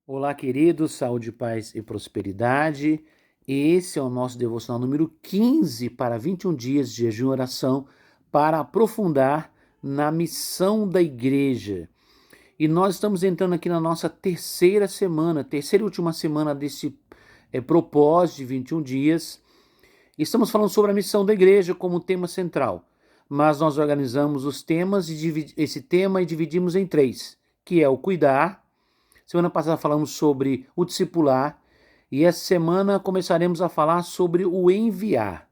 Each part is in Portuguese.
Olá, queridos, saúde, paz e prosperidade. Esse é o nosso devocional número 15 para 21 dias de jejum e oração para aprofundar na missão da igreja. E nós estamos entrando aqui na nossa terceira e última semana desse propósito de 21 dias. Estamos falando sobre a missão da igreja como tema central, mas nós organizamos os temas e esse tema e dividimos em três, que é o cuidar. Semana passada falamos sobre o discipular e essa semana começaremos a falar sobre o enviar.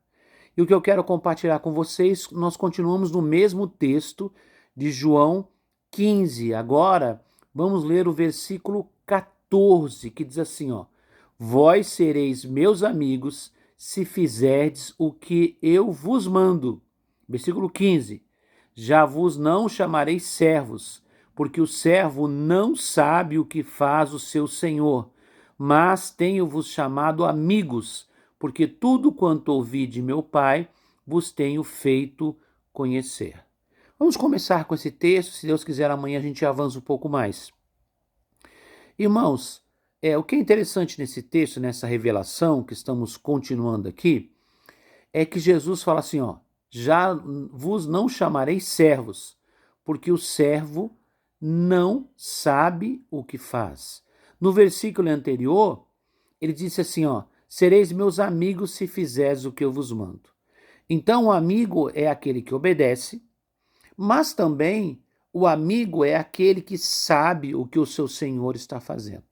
E o que eu quero compartilhar com vocês, nós continuamos no mesmo texto de João 15. Agora vamos ler o versículo 14, que diz assim, ó: Vós sereis meus amigos se fizerdes o que eu vos mando. Versículo 15. Já vos não chamarei servos, porque o servo não sabe o que faz o seu senhor, mas tenho-vos chamado amigos, porque tudo quanto ouvi de meu Pai vos tenho feito conhecer. Vamos começar com esse texto, se Deus quiser amanhã a gente avança um pouco mais. Irmãos, o que é interessante nesse texto, nessa revelação que estamos continuando aqui, é que Jesus fala assim, ó: já vos não chamarei servos, porque o servo não sabe o que faz. No versículo anterior, ele disse assim, ó: sereis meus amigos se fizeres o que eu vos mando. Então, o amigo é aquele que obedece, mas também o amigo é aquele que sabe o que o seu senhor está fazendo.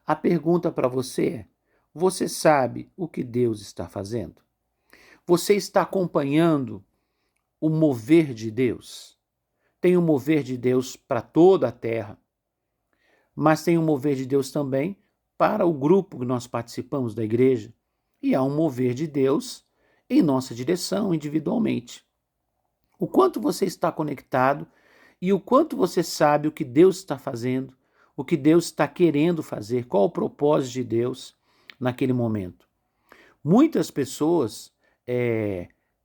A pergunta para você é: você sabe o que Deus está fazendo? Você está acompanhando o mover de Deus? Tem o mover de Deus para toda a terra, mas tem o mover de Deus também para o grupo que nós participamos da igreja. E há um mover de Deus em nossa direção individualmente. O quanto você está conectado e o quanto você sabe o que Deus está fazendo, o que Deus está querendo fazer, qual o propósito de Deus naquele momento. Muitas pessoas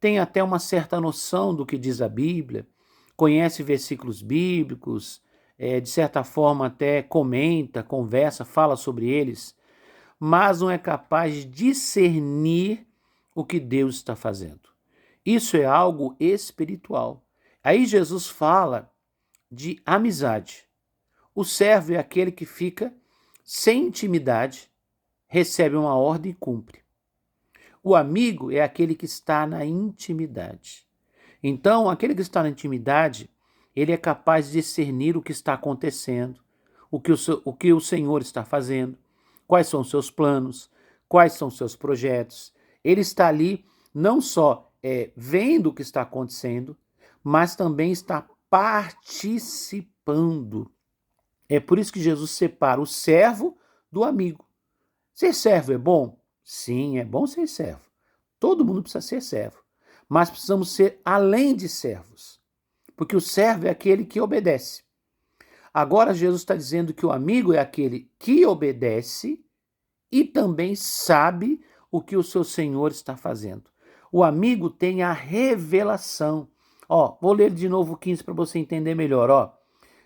têm até uma certa noção do que diz a Bíblia, conhece versículos bíblicos, de certa forma até comenta, conversa, fala sobre eles, mas não é capaz de discernir o que Deus está fazendo. Isso é algo espiritual. Aí Jesus fala de amizade. O servo é aquele que fica sem intimidade, recebe uma ordem e cumpre. O amigo é aquele que está na intimidade. Então, aquele que está na intimidade, ele é capaz de discernir o que está acontecendo, o que o Senhor está fazendo, quais são os seus planos, quais são os seus projetos. Ele está ali não só vendo o que está acontecendo, mas também está participando. É por isso que Jesus separa o servo do amigo. Ser servo é bom? Sim, é bom ser servo. Todo mundo precisa ser servo. Mas precisamos ser além de servos. Porque o servo é aquele que obedece. Agora Jesus está dizendo que o amigo é aquele que obedece e também sabe o que o seu Senhor está fazendo. O amigo tem a revelação. Vou ler de novo o 15 para você entender melhor.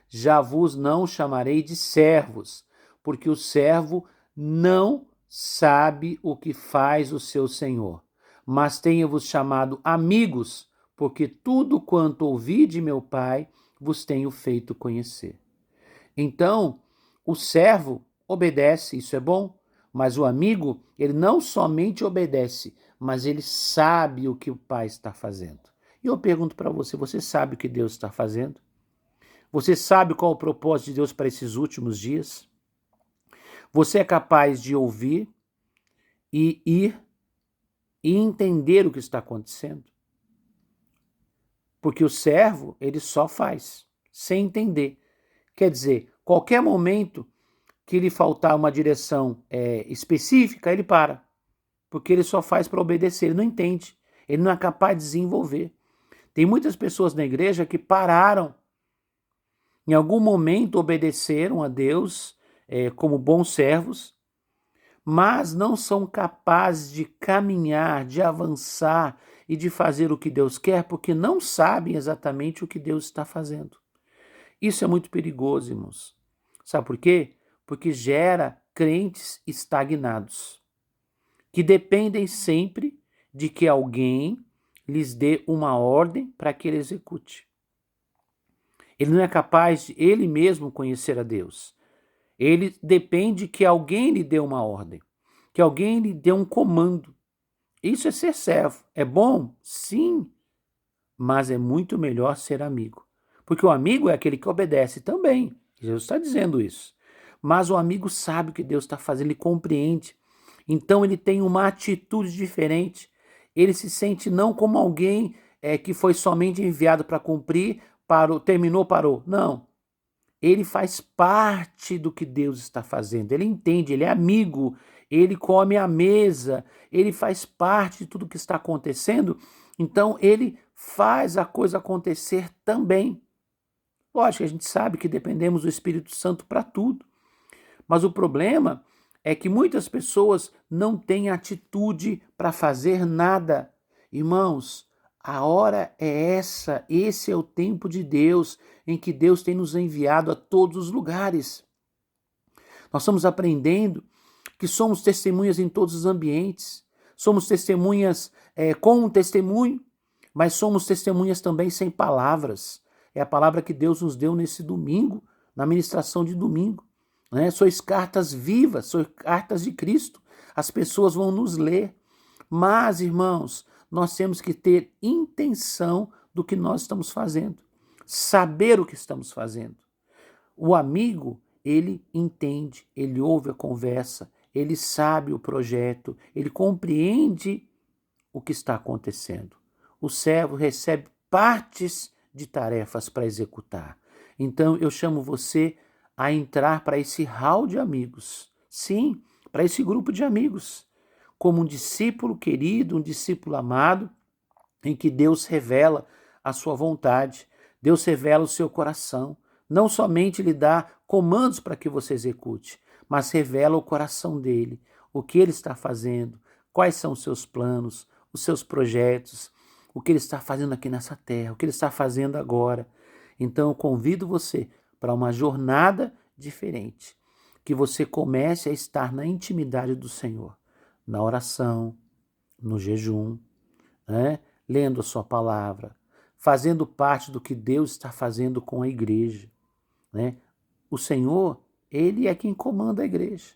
Já vos não chamarei de servos, porque o servo não sabe o que faz o seu senhor. Mas tenho-vos chamado amigos, porque tudo quanto ouvi de meu Pai vos tenho feito conhecer. Então, o servo obedece, isso é bom, mas o amigo, ele não somente obedece, mas ele sabe o que o Pai está fazendo. E eu pergunto para você, você sabe o que Deus está fazendo? Você sabe qual é o propósito de Deus para esses últimos dias? Você é capaz de ouvir e ir e entender o que está acontecendo? Porque o servo, ele só faz, sem entender. Quer dizer, qualquer momento que lhe faltar uma direção específica, ele para. Porque ele só faz para obedecer, ele não entende. Ele não é capaz de desenvolver. Tem muitas pessoas na igreja que pararam. Em algum momento obedeceram a Deus como bons servos, mas não são capazes de caminhar, de avançar e de fazer o que Deus quer, porque não sabem exatamente o que Deus está fazendo. Isso é muito perigoso, irmãos. Sabe por quê? porque gera crentes estagnados, que dependem sempre de que alguém lhes dê uma ordem para que ele execute. Ele não é capaz de ele mesmo conhecer a Deus. Ele depende que alguém lhe dê uma ordem, que alguém lhe dê um comando. Isso é ser servo. É bom? Sim, mas é muito melhor ser amigo. Porque o amigo é aquele que obedece também. Jesus está dizendo isso. Mas o amigo sabe o que Deus está fazendo, ele compreende. Então ele tem uma atitude diferente. Ele se sente não como alguém que foi somente enviado para cumprir, parou, terminou, parou. Não. Ele faz parte do que Deus está fazendo. Ele entende, ele é amigo, ele come à mesa, ele faz parte de tudo que está acontecendo. Então ele faz a coisa acontecer também. Lógico, a gente sabe que dependemos do Espírito Santo para tudo. Mas o problema é que muitas pessoas não têm atitude para fazer nada. Irmãos, a hora é essa, esse é o tempo de Deus, em que Deus tem nos enviado a todos os lugares. Nós estamos aprendendo que somos testemunhas em todos os ambientes, somos testemunhas com um testemunho, mas somos testemunhas também sem palavras. É a palavra que Deus nos deu nesse domingo, na ministração de domingo. Sois cartas vivas, sois cartas de Cristo. As pessoas vão nos ler. Mas, irmãos, nós temos que ter intenção do que nós estamos fazendo. Saber o que estamos fazendo. O amigo, ele entende, ele ouve a conversa, ele sabe o projeto, ele compreende o que está acontecendo. O servo recebe partes de tarefas para executar. Então, eu chamo você a entrar para esse hall de amigos. Sim, para esse grupo de amigos. Como um discípulo querido, um discípulo amado, em que Deus revela a sua vontade, Deus revela o seu coração. Não somente lhe dá comandos para que você execute, mas revela o coração dele, o que ele está fazendo, quais são os seus planos, os seus projetos, o que ele está fazendo aqui nessa terra, o que ele está fazendo agora. Então eu convido você para uma jornada diferente, que você comece a estar na intimidade do Senhor, na oração, no jejum, lendo a sua palavra, fazendo parte do que Deus está fazendo com a igreja. O Senhor, ele é quem comanda a igreja.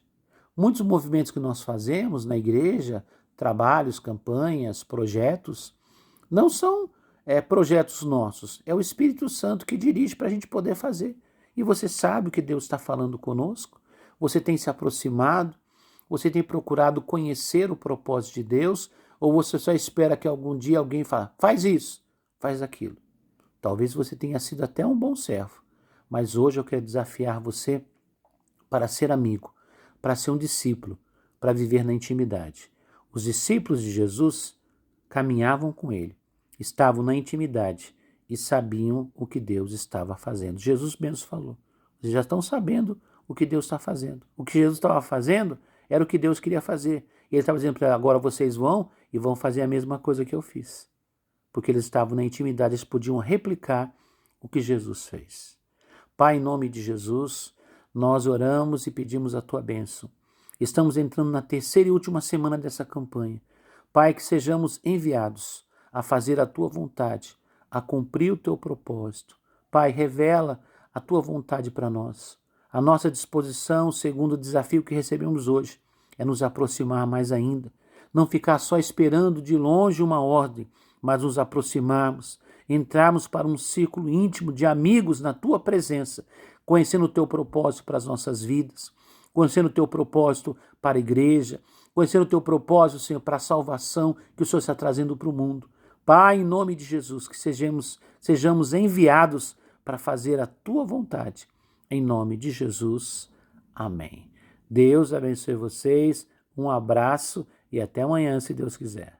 Muitos movimentos que nós fazemos na igreja, trabalhos, campanhas, projetos, não são projetos nossos, é o Espírito Santo que dirige para a gente poder fazer. E você sabe o que Deus está falando conosco, você tem se aproximado, você tem procurado conhecer o propósito de Deus, ou você só espera que algum dia alguém fale, faz isso, faz aquilo. Talvez você tenha sido até um bom servo, mas hoje eu quero desafiar você para ser amigo, para ser um discípulo, para viver na intimidade. Os discípulos de Jesus caminhavam com ele, estavam na intimidade e sabiam o que Deus estava fazendo. Jesus mesmo falou, vocês já estão sabendo o que Deus está fazendo. O que Jesus estava fazendo era o que Deus queria fazer. E ele estava dizendo para agora vocês vão e vão fazer a mesma coisa que eu fiz. Porque eles estavam na intimidade, eles podiam replicar o que Jesus fez. Pai, em nome de Jesus, nós oramos e pedimos a tua bênção. Estamos entrando na terceira e última semana dessa campanha. Pai, que sejamos enviados a fazer a tua vontade, a cumprir o teu propósito. Pai, revela a tua vontade para nós. A nossa disposição, segundo o desafio que recebemos hoje, é nos aproximar mais ainda. Não ficar só esperando de longe uma ordem, mas nos aproximarmos, entrarmos para um círculo íntimo de amigos na tua presença, conhecendo o teu propósito para as nossas vidas, conhecendo o teu propósito para a igreja, conhecendo o teu propósito, Senhor, para a salvação que o Senhor está trazendo para o mundo. Pai, em nome de Jesus, que sejamos enviados para fazer a tua vontade. Em nome de Jesus. Amém. Deus abençoe vocês. Um abraço e até amanhã, se Deus quiser.